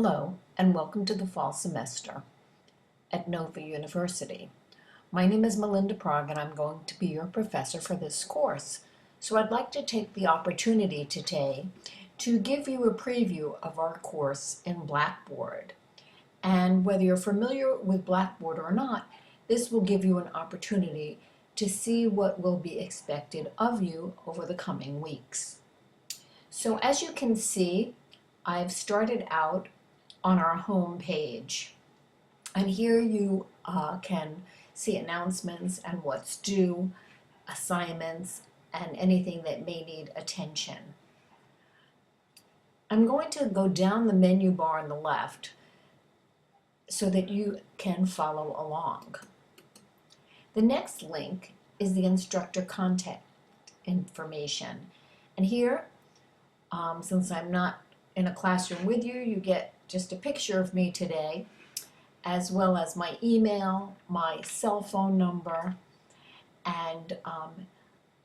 Hello, and welcome to the fall semester at Nova University. My name is Melinda Prague, and I'm going to be your professor for this course. So I'd like to take the opportunity today to give you a preview of our course in Blackboard. And whether you're familiar with Blackboard or not, this will give you an opportunity to see what will be expected of you over the coming weeks. So as you can see, I've started out on our home page. And here you can see announcements and what's due, assignments, and anything that may need attention. I'm going to go down the menu bar on the left so that you can follow along. The next link is the instructor contact information. And here, since I'm not in a classroom with you, you get just a picture of me today, as well as my email, my cell phone number, and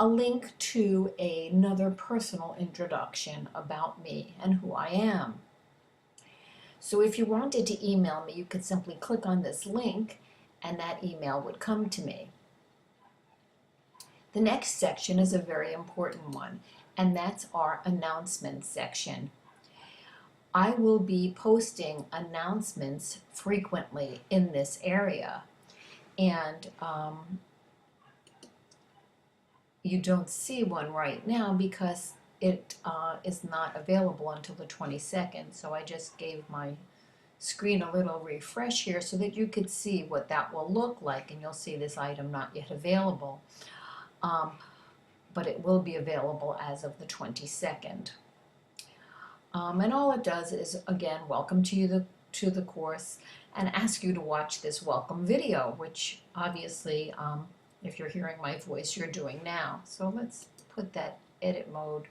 a link to another personal introduction about me and who I am. So if you wanted to email me, you could simply click on this link and that email would come to me. The next section is a very important one, and that's our announcements section. I will be posting announcements frequently in this area, and you don't see one right now because it is not available until the 22nd, so I just gave my screen a little refresh here so that you could see what that will look like, and you'll see this item not yet available, but it will be available as of the 22nd. And all it does is, again, welcome to the course and ask you to watch this welcome video, which obviously, if you're hearing my voice, you're doing now. So let's put that edit mode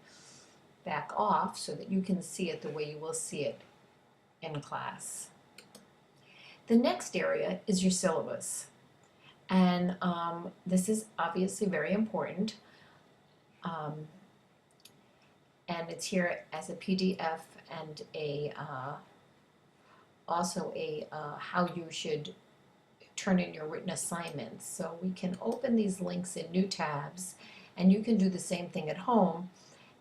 back off so that you can see it the way you will see it in class. The next area is your syllabus. And this is obviously very important. And it's here as a PDF and also how you should turn in your written assignments. So we can open these links in new tabs, and you can do the same thing at home,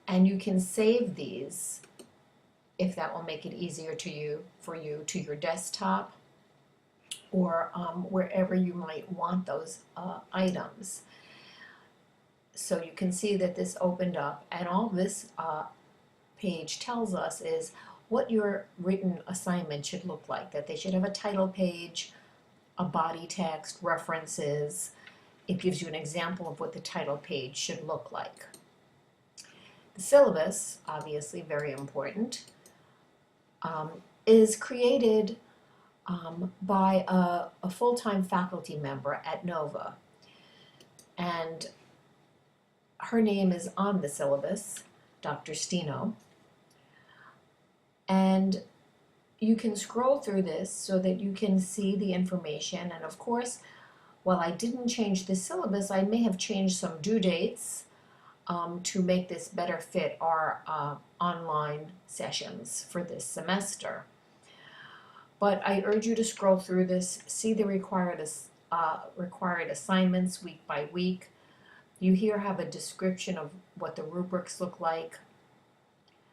and you can save these if that will make it easier for you to your desktop or wherever you might want those items. So you can see that this opened up, and all this page tells us is what your written assignment should look like, that they should have a title page, a body text, references. It gives you an example of what the title page should look like. The syllabus, obviously very important, is created by a full-time faculty member at Nova. And her name is on the syllabus, Dr. Stino. And you can scroll through this so that you can see the information. And of course, while I didn't change the syllabus, I may have changed some due dates to make this better fit our online sessions for this semester. But I urge you to scroll through this, see the required assignments week by week. You here have a description of what the rubrics look like,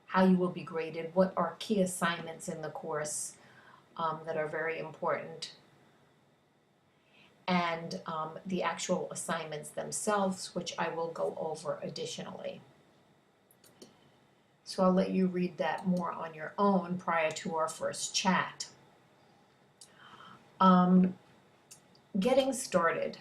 how you will be graded, what are key assignments in the course that are very important, and the actual assignments themselves, which I will go over additionally. So I'll let you read that more on your own prior to our first chat. Getting started.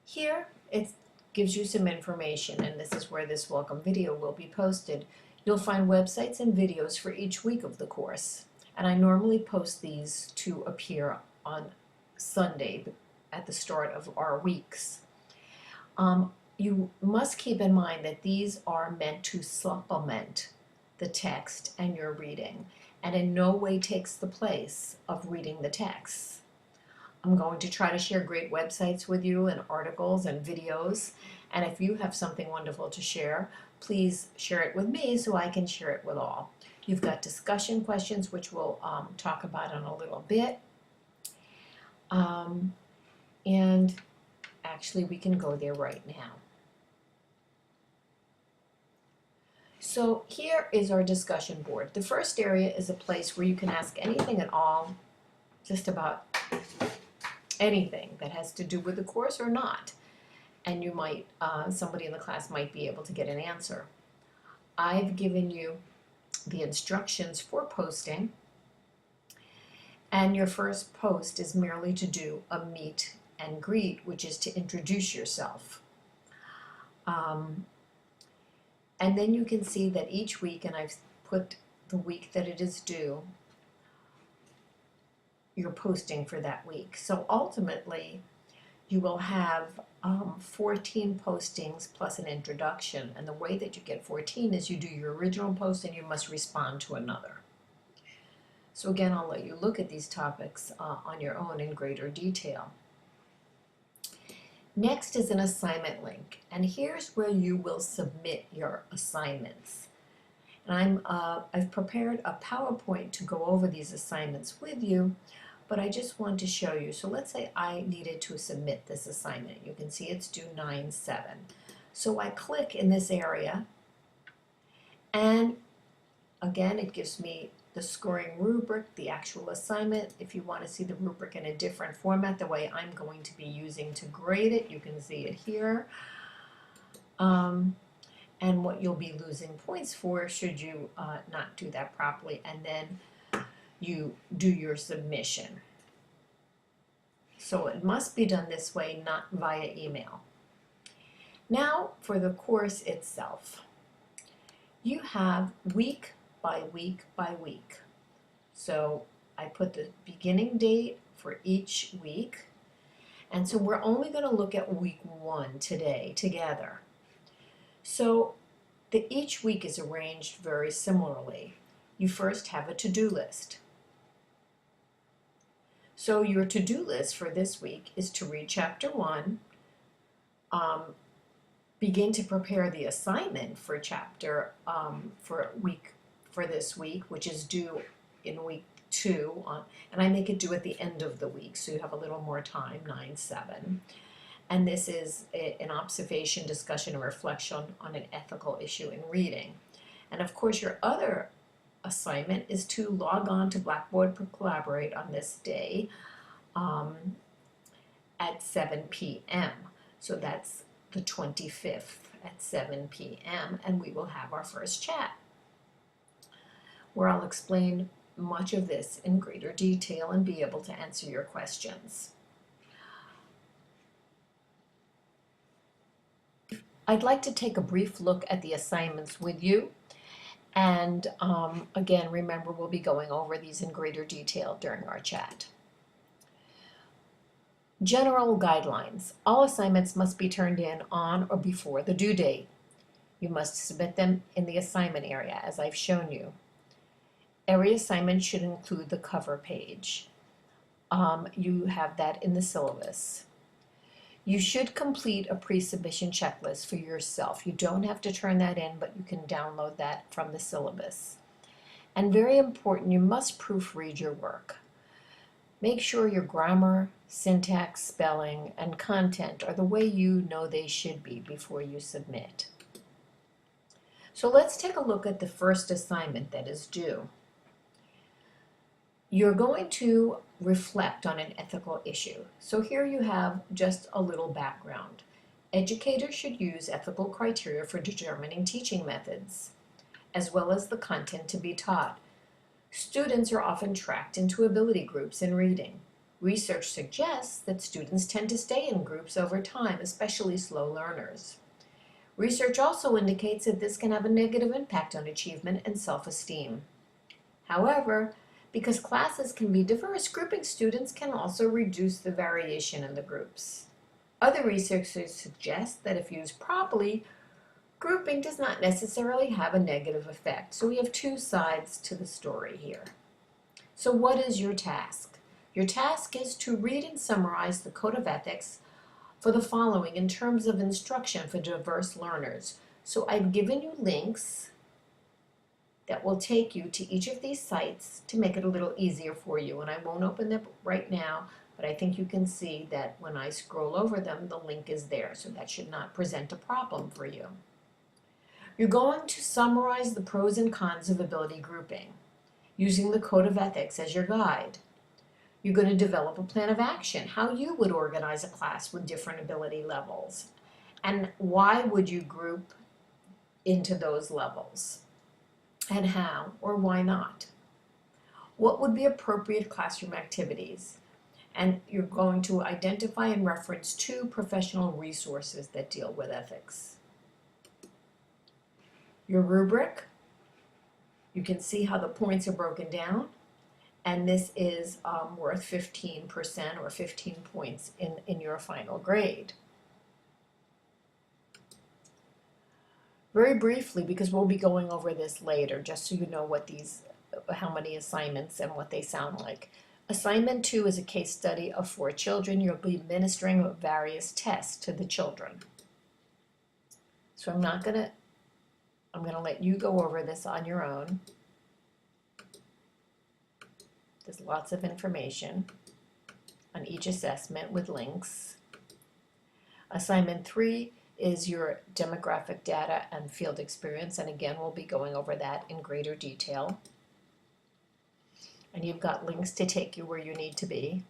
Here, it gives you some information, and this is where this welcome video will be posted. You'll find websites and videos for each week of the course, and I normally post these to appear on Sunday at the start of our weeks. You must keep in mind that these are meant to supplement the text and your reading, and in no way takes the place of reading the text. I'm going to try to share great websites with you and articles and videos, and if you have something wonderful to share, please share it with me so I can share it with all. You've got discussion questions, which we'll talk about in a little bit. And actually, we can go there right now. So here is our discussion board. The first area is a place where you can ask anything at all, just about anything that has to do with the course or not. And you might, somebody in the class might be able to get an answer. I've given you the instructions for posting, and your first post is merely to do a meet and greet, which is to introduce yourself. And then you can see that each week, and I've put the week that it is due, you're posting for that week. So ultimately, you will have 14 postings plus an introduction. And the way that you get 14 is you do your original post and you must respond to another. So again, I'll let you look at these topics on your own in greater detail. Next is an assignment link, and here's where you will submit your assignments. And I've prepared a PowerPoint to go over these assignments with you, but I just want to show you. So let's say I needed to submit this assignment. You can see it's due 9/7. So I click in this area, and again, it gives me the scoring rubric, the actual assignment. If you want to see the rubric in a different format, the way I'm going to be using to grade it, you can see it here. And what you'll be losing points for should you not do that properly, and then you do your submission. So it must be done this way, not via email. Now for the course itself. You have week by week by week. So I put the beginning date for each week, and so we're only going to look at week 1 today together. So each week is arranged very similarly. You first have a to-do list. So your to-do list for this week is to read chapter 1, begin to prepare the assignment for chapter for this week, which is due in week 2, and I make it due at the end of the week, so you have a little more time, 9/7. And this is an observation, discussion, and reflection on an ethical issue in reading. And of course, your other assignment is to log on to Blackboard to collaborate on this day at 7 p.m. So that's the 25th at 7 p.m. and we will have our first chat, where I'll explain much of this in greater detail and be able to answer your questions. I'd like to take a brief look at the assignments with you. And again, remember, we'll be going over these in greater detail during our chat. General guidelines. All assignments must be turned in on or before the due date. You must submit them in the assignment area, as I've shown you. Every assignment should include the cover page. You have that in the syllabus. You should complete a pre-submission checklist for yourself. You don't have to turn that in, but you can download that from the syllabus. And very important, you must proofread your work. Make sure your grammar, syntax, spelling, and content are the way you know they should be before you submit. So let's take a look at the first assignment that is due. You're going to reflect on an ethical issue. So here you have just a little background. Educators should use ethical criteria for determining teaching methods, as well as the content to be taught. Students are often tracked into ability groups in reading. Research suggests that students tend to stay in groups over time, especially slow learners. Research also indicates that this can have a negative impact on achievement and self-esteem. However, because classes can be diverse, grouping students can also reduce the variation in the groups. Other researchers suggest that if used properly, grouping does not necessarily have a negative effect. So we have two sides to the story here. So what is your task? Your task is to read and summarize the Code of Ethics for the following in terms of instruction for diverse learners. So I've given you links that will take you to each of these sites to make it a little easier for you. And I won't open them right now, but I think you can see that when I scroll over them, the link is there. So that should not present a problem for you. You're going to summarize the pros and cons of ability grouping using the Code of Ethics as your guide. You're going to develop a plan of action, how you would organize a class with different ability levels, and why would you group into those levels, and how or why not. What would be appropriate classroom activities? And you're going to identify and reference 2 professional resources that deal with ethics. Your rubric, you can see how the points are broken down, and this is worth 15% or 15 points in your final grade. Very briefly, because we'll be going over this later, just so you know what how many assignments and what they sound like. Assignment 2 is a case study of 4 children. You'll be administering various tests to the children. So I'm gonna let you go over this on your own. There's lots of information on each assessment with links. Assignment 3 is your demographic data and field experience, and again we'll be going over that in greater detail. And you've got links to take you where you need to be.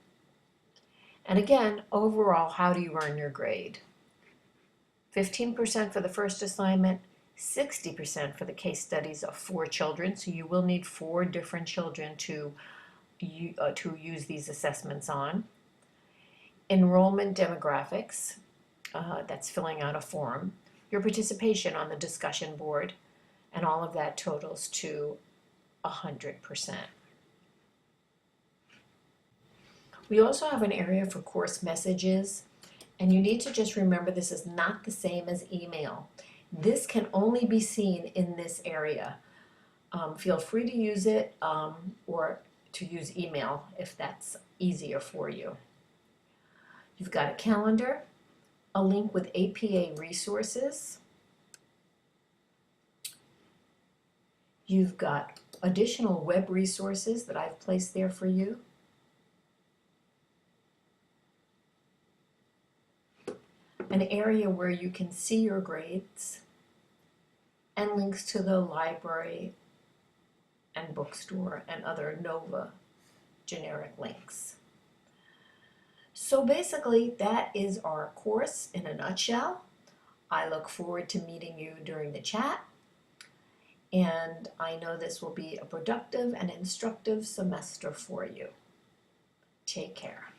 And again, overall, how do you earn your grade? 15% for the first assignment, 60% for the case studies of 4 children, so you will need 4 different children to use these assessments on. Enrollment demographics, that's filling out a form. Your participation on the discussion board, and all of that totals to 100%. We also have an area for course messages, and you need to just remember this is not the same as email. This can only be seen in this area. Feel free to use it or to use email if that's easier for you. You've got a calendar, a link with APA resources. You've got additional web resources that I've placed there for you. An area where you can see your grades, and links to the library and bookstore and other NOVA generic links. So basically that is our course in a nutshell. I look forward to meeting you during the chat, and I know this will be a productive and instructive semester for you. Take care.